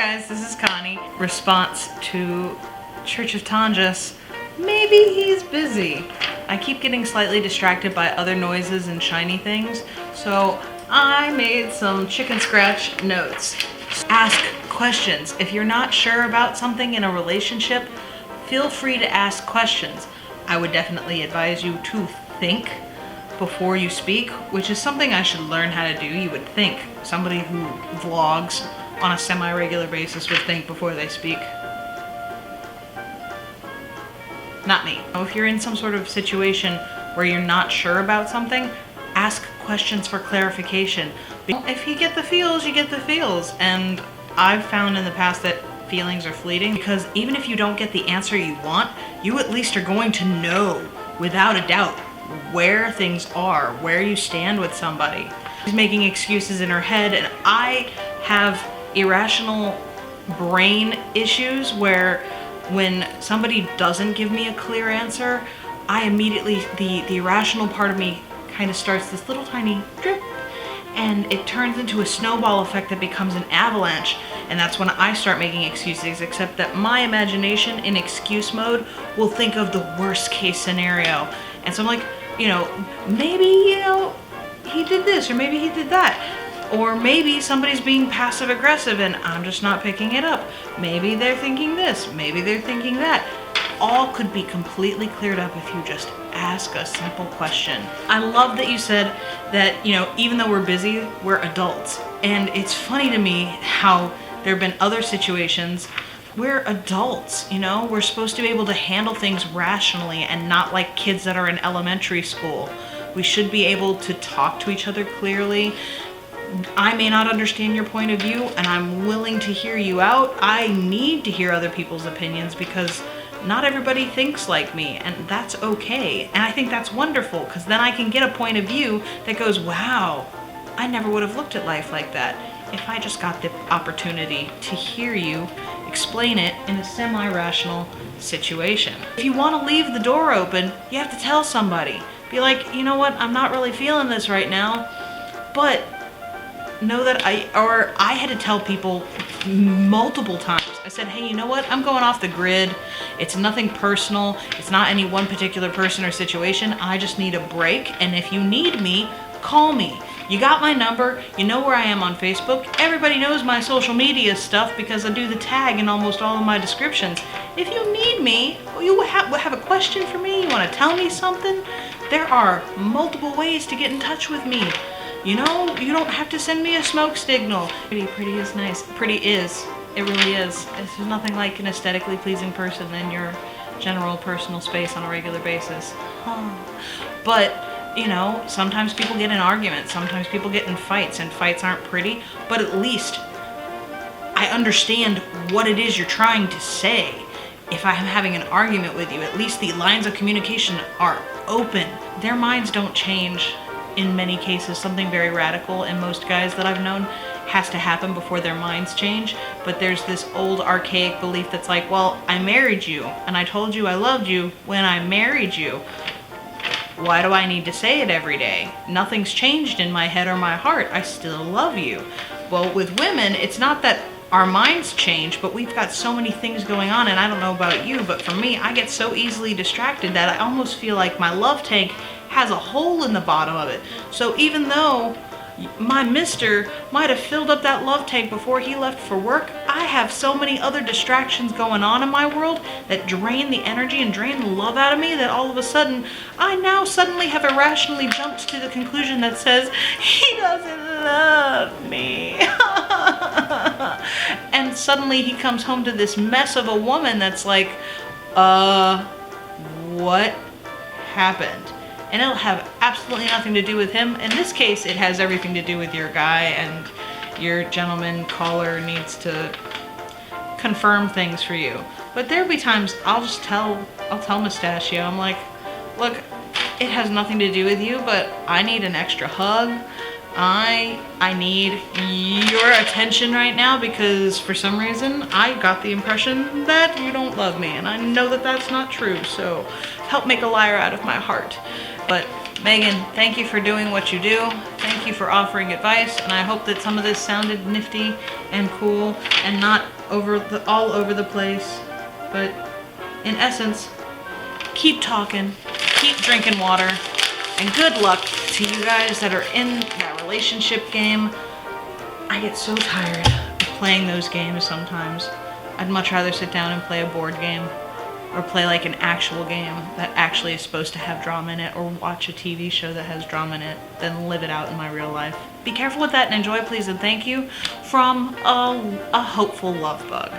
guys, this is Connie. Response to Church of Tonjes. Maybe he's busy. I keep getting slightly distracted by other noises and shiny things, so I made some chicken scratch notes. Ask questions. If you're not sure about something in a relationship, feel free to ask questions. I would definitely advise you to think before you speak, which is something I should learn how to do. You would think. Somebody who vlogs on a semi-regular basis would think before they speak. Not me. If you're in some sort of situation where you're not sure about something, ask questions for clarification. If you get the feels, you get the feels. And I've found in the past that feelings are fleeting, because even if you don't get the answer you want, you at least are going to know without a doubt where things are, where you stand with somebody. She's making excuses in her head, and I have irrational brain issues where when somebody doesn't give me a clear answer, I immediately, the irrational part of me kind of starts this little tiny drip, and it turns into a snowball effect that becomes an avalanche, and that's when I start making excuses, except that my imagination in excuse mode will think of the worst case scenario. And so I'm like, maybe, he did this, or maybe he did that. Or maybe somebody's being passive aggressive and I'm just not picking it up. Maybe they're thinking this, maybe they're thinking that. All could be completely cleared up if you just ask a simple question. I love that you said that, even though we're busy, we're adults. And it's funny to me how there have been other situations. We're adults, we're supposed to be able to handle things rationally and not like kids that are in elementary school. We should be able to talk to each other clearly. I may not understand your point of view, and I'm willing to hear you out. I need to hear other people's opinions because not everybody thinks like me, and that's okay. And I think that's wonderful, because then I can get a point of view that goes, wow, I never would have looked at life like that if I just got the opportunity to hear you explain it in a semi-rational situation. If you want to leave the door open, you have to tell somebody. Be like, you know what, I'm not really feeling this right now, but know that I had to tell people multiple times. I said, hey, you know what? I'm going off the grid. It's nothing personal. It's not any one particular person or situation. I just need a break. And if you need me, call me. You got my number. You know where I am on Facebook. Everybody knows my social media stuff because I do the tag in almost all of my descriptions. If you need me, you have a question for me, you want to tell me something, there are multiple ways to get in touch with me. You don't have to send me a smoke signal. Pretty is nice. Pretty is. It really is. There's nothing like an aesthetically pleasing person in your general personal space on a regular basis. But, sometimes people get in arguments. Sometimes people get in fights, and fights aren't pretty. But at least I understand what it is you're trying to say. If I'm having an argument with you, at least the lines of communication are open. Their minds don't change. In many cases, something very radical in most guys that I've known has to happen before their minds change. But there's this old archaic belief that's like, well, I married you and I told you I loved you when I married you. Why do I need to say it every day? Nothing's changed in my head or my heart. I still love you. Well, with women, it's not that our minds change, but we've got so many things going on, and I don't know about you, but for me, I get so easily distracted that I almost feel like my love tank has a hole in the bottom of it. So even though my mister might have filled up that love tank before he left for work, I have so many other distractions going on in my world that drain the energy and drain the love out of me that all of a sudden, I now suddenly have irrationally jumped to the conclusion that says, he doesn't love me. And suddenly he comes home to this mess of a woman that's like, what happened? And it'll have absolutely nothing to do with him. In this case, it has everything to do with your guy, and your gentleman caller needs to confirm things for you. But there'll be times I'll tell Mustachio, I'm like, look, it has nothing to do with you, but I need an extra hug. I need your attention right now because for some reason I got the impression that you don't love me, and I know that that's not true, so help make a liar out of my heart. But Megan, thank you for doing what you do. Thank you for offering advice, and I hope that some of this sounded nifty and cool and not all over the place. But in essence, keep talking, keep drinking water, and good luck to you guys that are in that relationship game. I get so tired of playing those games sometimes. I'd much rather sit down and play a board game, or play like an actual game that actually is supposed to have drama in it, or watch a TV show that has drama in it, than live it out in my real life. Be careful with that and enjoy, please, and thank you from a hopeful love bug.